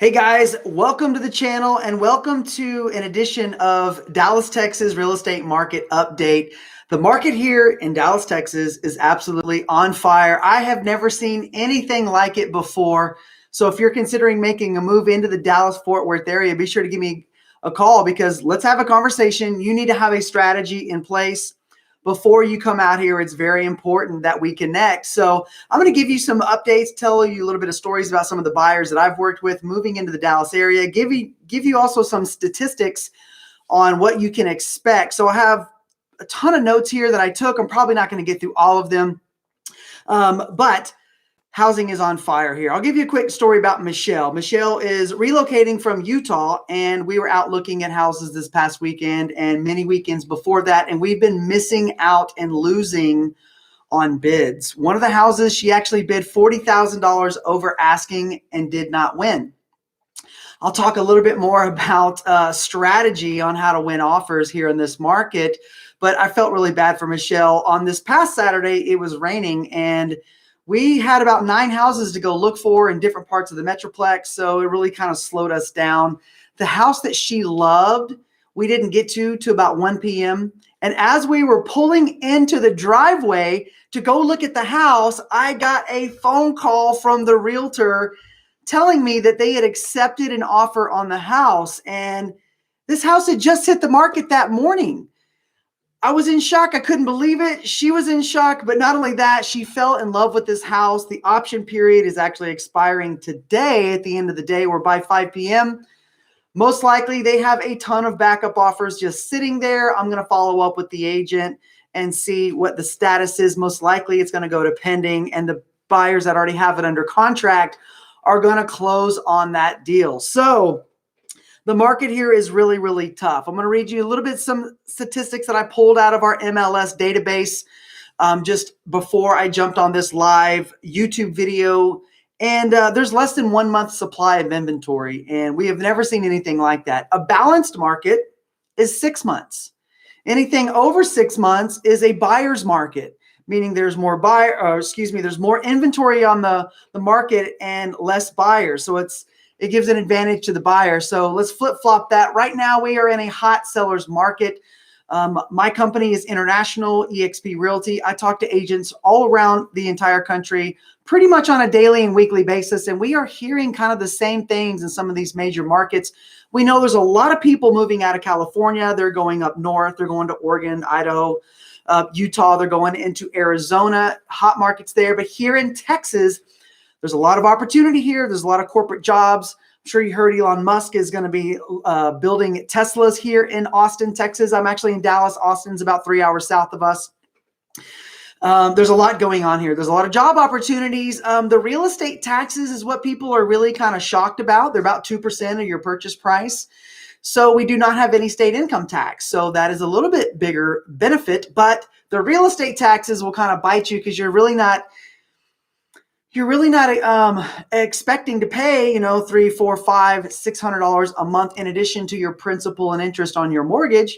Hey guys, welcome to the channel and welcome to an edition of Dallas, Texas real estate market update. The market here in Dallas, Texas is absolutely on fire. I have never seen anything like it before. So if you're considering making a move into the Dallas Fort Worth area, be sure to give me a call because let's have a conversation. You need to have a strategy in place before you come out here. It's very important that we connect. So I'm going to give you some updates, tell you a little bit of stories about some of the buyers that I've worked with moving into the Dallas area, give you also some statistics on what you can expect. So I have a ton of notes here that I took. I'm probably not going to get through all of them, but housing is on fire here. I'll give you a quick story about Michelle. Michelle is relocating from Utah, and we were out looking at houses this past weekend and many weekends before that, and we've been missing out and losing on bids. One of the houses, she actually bid $40,000 over asking and did not win. I'll talk a little bit more about strategy on how to win offers here in this market, but I felt really bad for Michelle. On this past Saturday, it was raining, and we had about 9 houses to go look for in different parts of the Metroplex, so it really kind of slowed us down. The house that she loved, we didn't get to about 1 p.m. And as we were pulling into the driveway to go look at the house, I got a phone call from the realtor telling me that they had accepted an offer on the house. And this house had just hit the market that morning. I was in shock. I couldn't believe it. She was in shock. But not only that, she fell in love with this house. The option period is actually expiring today at the end of the day, or by 5 p.m. Most likely they have a ton of backup offers just sitting there. I'm going to follow up with the agent and see what the status is. Most likely it's going to go to pending, and the buyers that already have it under contract are going to close on that deal. So the market here is really, really tough. I'm going to read you a little bit some statistics that I pulled out of our MLS database just before I jumped on this live YouTube video. And there's less than 1 month supply of inventory, and we have never seen anything like that. A balanced market is 6 months. Anything over 6 months is a buyer's market, meaning there's more there's more inventory on the market and less buyers. So it gives an advantage to the buyer. So let's flip-flop that. Right now, we are in a hot seller's market. My company is International eXp Realty. I talk to agents all around the entire country, pretty much on a daily and weekly basis. And we are hearing kind of the same things in some of these major markets. We know there's a lot of people moving out of California. They're going up north. They're going to Oregon, Idaho, Utah. They're going into Arizona, hot markets there. But here in Texas, there's a lot of opportunity here. There's a lot of corporate jobs. I'm sure you heard Elon Musk is going to be building Teslas here in Austin, Texas. I'm actually in Dallas. Austin's about 3 hours south of us. There's a lot going on here. There's a lot of job opportunities. The real estate taxes is what people are really kind of shocked about. They're about 2% of your purchase price. So we do not have any state income tax. So that is a little bit bigger benefit, but the real estate taxes will kind of bite you because you're really not expecting to pay, $300, $400, $500, $600 a month in addition to your principal and interest on your mortgage.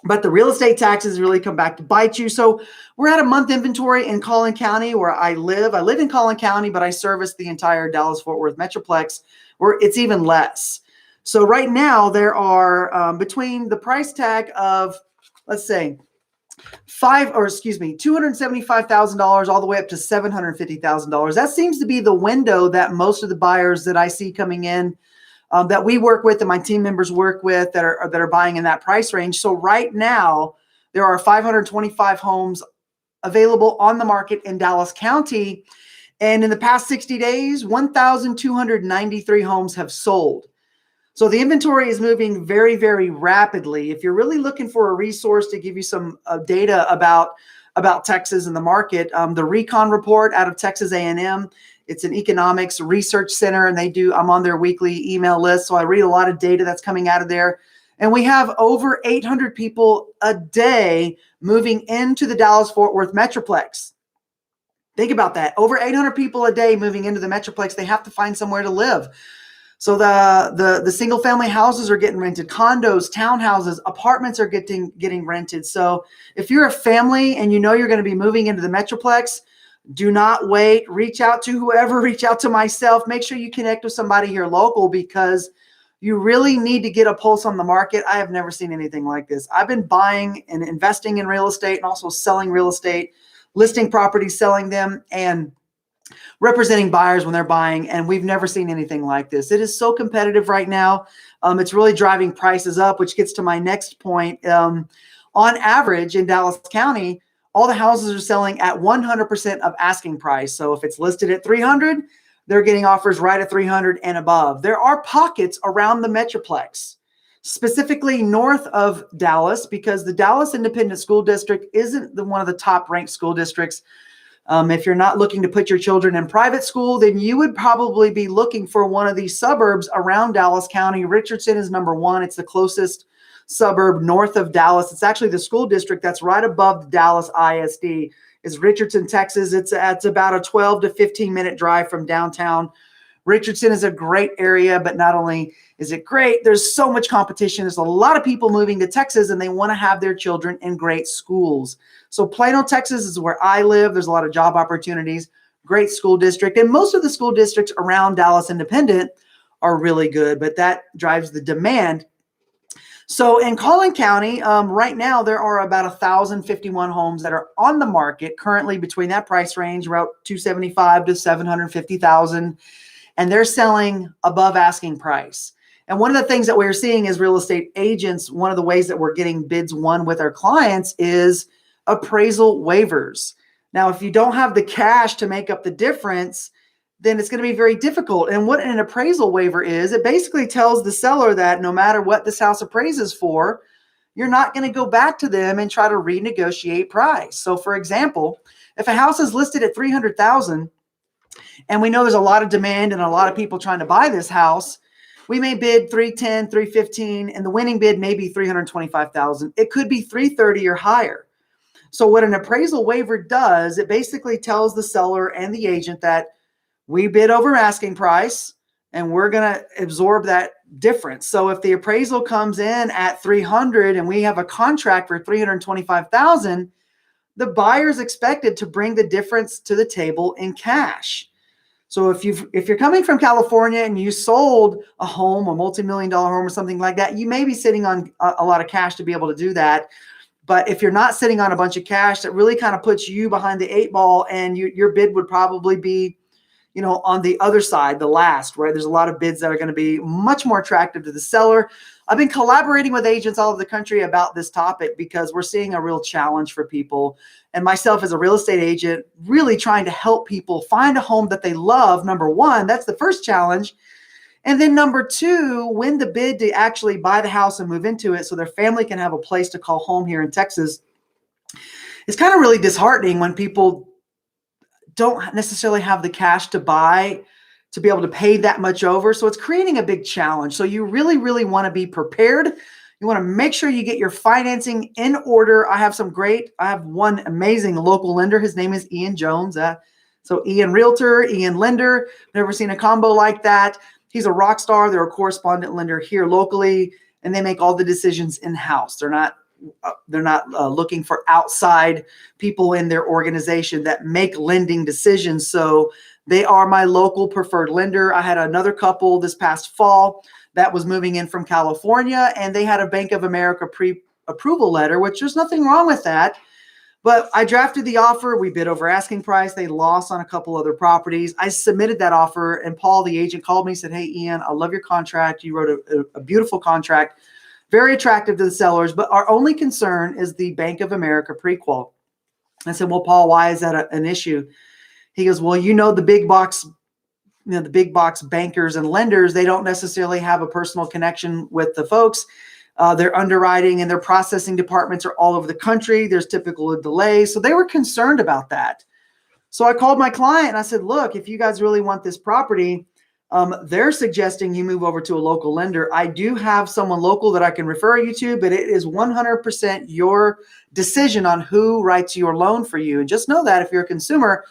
But the real estate taxes really come back to bite you. So we're at a month inventory in Collin County where I live. I live in Collin County, but I service the entire Dallas Fort Worth Metroplex, where it's even less. So right now there are between the price tag of, let's say, $275,000 all the way up to $750,000. That seems to be the window that most of the buyers that I see coming in that we work with and my team members work with that are buying in that price range. So right now there are 525 homes available on the market in Dallas County. And in the past 60 days, 1,293 homes have sold. So the inventory is moving very, very rapidly. If you're really looking for a resource to give you some data about Texas and the market, the Recon report out of Texas A&M, it's an economics research center, and I'm on their weekly email list. So I read a lot of data that's coming out of there. And we have over 800 people a day moving into the Dallas Fort Worth Metroplex. Think about that. Over 800 people a day moving into the Metroplex. They have to find somewhere to live. So the single family houses are getting rented, condos, townhouses, apartments are getting rented. So if you're a family and you're going to be moving into the Metroplex, Do not wait. Reach out to whoever, reach out to myself. Make sure you connect with somebody here local because you really need to get a pulse on the market. I have never seen anything like this. I've been buying and investing in real estate and also selling real estate, listing properties, selling them, and representing buyers when they're buying. And we've never seen anything like this. It is so competitive right now. It's really driving prices up, which gets to my next point. On average in Dallas County, all the houses are selling at 100% of asking price. So if it's listed at 300, they're getting offers right at 300 and above. There are pockets around the Metroplex, specifically north of Dallas, because the Dallas Independent School District isn't one of the top ranked school districts. If you're not looking to put your children in private school, then you would probably be looking for one of these suburbs around Dallas County. Richardson is number one. It's the closest suburb north of Dallas. It's actually the school district that's right above the Dallas ISD. Is Richardson, Texas. It's about a 12 to 15-minute drive from downtown. Richardson is a great area, but not only is it great, there's so much competition. There's a lot of people moving to Texas, and they want to have their children in great schools. So Plano, Texas is where I live. There's a lot of job opportunities, great school district, and most of the school districts around Dallas Independent are really good, but that drives the demand. So in Collin County, right now, there are about 1,051 homes that are on the market currently between that price range, about 275 to 750,000, and they're selling above asking price. And one of the things that we're seeing as real estate agents, one of the ways that we're getting bids won with our clients is appraisal waivers. Now, if you don't have the cash to make up the difference, then it's going to be very difficult. And what an appraisal waiver is, it basically tells the seller that no matter what this house appraises for, you're not going to go back to them and try to renegotiate price. So for example, if a house is listed at 300,000 and we know there's a lot of demand and a lot of people trying to buy this house, we may bid 310, 315, and the winning bid may be 325,000. It could be 330 or higher. So what an appraisal waiver does, it basically tells the seller and the agent that we bid over asking price and we're going to absorb that difference. So if the appraisal comes in at 300 and we have a contract for 325,000, the buyer is expected to bring the difference to the table in cash. So if you're coming from California and you sold a home, a multi-million-dollar home or something like that, you may be sitting on a lot of cash to be able to do that. But if you're not sitting on a bunch of cash, that really kind of puts you behind the eight ball, and your bid would probably be, on the other side, the last, right? There's a lot of bids that are going to be much more attractive to the seller. I've been collaborating with agents all over the country about this topic because we're seeing a real challenge for people. And myself as a real estate agent, really trying to help people find a home that they love. Number one, that's the first challenge. And then number two, win the bid to actually buy the house and move into it so their family can have a place to call home here in Texas. It's kind of really disheartening when people don't necessarily have the cash to buy, to be able to pay that much over. So it's creating a big challenge. So you really, really want to be prepared. You want to make sure you get your financing in order. I have one amazing local lender. His name is Ian Jones. So Ian Realtor, Ian Lender. Never seen a combo like that. He's a rock star. They're a correspondent lender here locally, and they make all the decisions in-house. They're not looking for outside people in their organization that make lending decisions. So they are my local preferred lender. I had another couple this past fall that was moving in from California, and they had a Bank of America pre-approval letter, which there's nothing wrong with that. But I drafted the offer. We bid over asking price. They lost on a couple other properties. I submitted that offer, and Paul, the agent, called me and said, "Hey, Ian, I love your contract. You wrote a beautiful contract. Very attractive to the sellers, but our only concern is the Bank of America prequal." I said, "Well, Paul, why is that an issue?" He goes, "Well, the big box, the big box bankers and lenders, they don't necessarily have a personal connection with the folks. Their underwriting and their processing departments are all over the country. There's typical delays." So they were concerned about that. So I called my client and I said, "Look, if you guys really want this property, they're suggesting you move over to a local lender. I do have someone local that I can refer you to, but it is 100% your decision on who writes your loan for you. And just know that if you're a consumer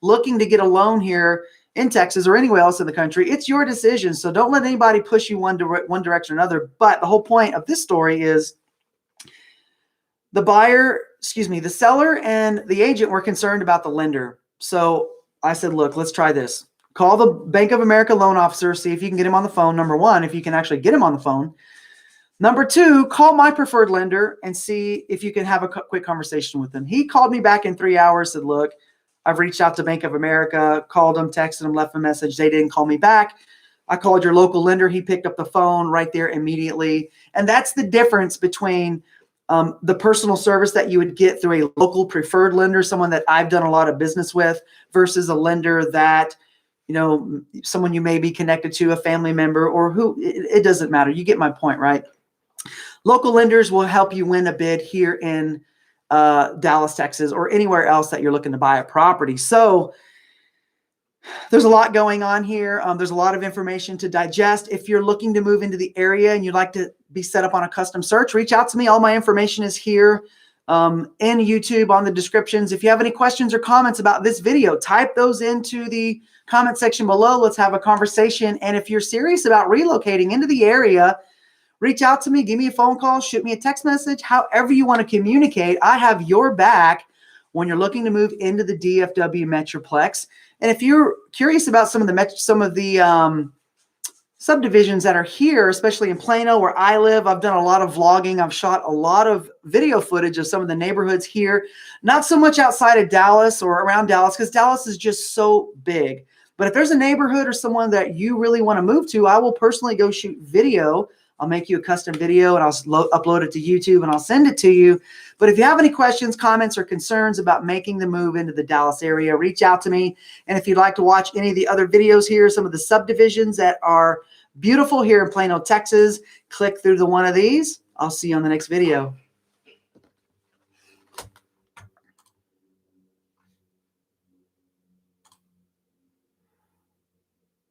looking to get a loan here in Texas or anywhere else in the country, it's your decision. So don't let anybody push you one direction or another." But the whole point of this story is the seller and the agent were concerned about the lender. So I said, look, let's try this. Call the Bank of America loan officer, see if you can get him on the phone. Number one, if you can actually get him on the phone. Number two, call my preferred lender and see if you can have a quick conversation with them. He called me back in 3 hours, said, look, I've reached out to Bank of America, called them, texted them, left a message. They didn't call me back. I called your local lender. He picked up the phone right there immediately. And that's the difference between the personal service that you would get through a local preferred lender, someone that I've done a lot of business with, versus a lender that, someone you may be connected to, a family member, or who, it doesn't matter. You get my point, right? Local lenders will help you win a bid here in Dallas, Texas, or anywhere else that you're looking to buy a property. So there's a lot going on here. There's a lot of information to digest. If you're looking to move into the area and you'd like to be set up on a custom search, reach out to me. All my information is here in YouTube on the descriptions. If you have any questions or comments about this video, type those into the comment section below. Let's have a conversation. And if you're serious about relocating into the area, reach out to me, give me a phone call, shoot me a text message, however you want to communicate. I have your back when you're looking to move into the DFW Metroplex. And if you're curious about some of the subdivisions that are here, especially in Plano where I live, I've done a lot of vlogging. I've shot a lot of video footage of some of the neighborhoods here. Not so much outside of Dallas or around Dallas, because Dallas is just so big. But if there's a neighborhood or someone that you really want to move to, I will personally go shoot video. I'll make you a custom video and I'll upload it to YouTube and I'll send it to you. But if you have any questions, comments, or concerns about making the move into the Dallas area, reach out to me. And if you'd like to watch any of the other videos here, some of the subdivisions that are beautiful here in Plano, Texas, click through the one of these. I'll see you on the next video.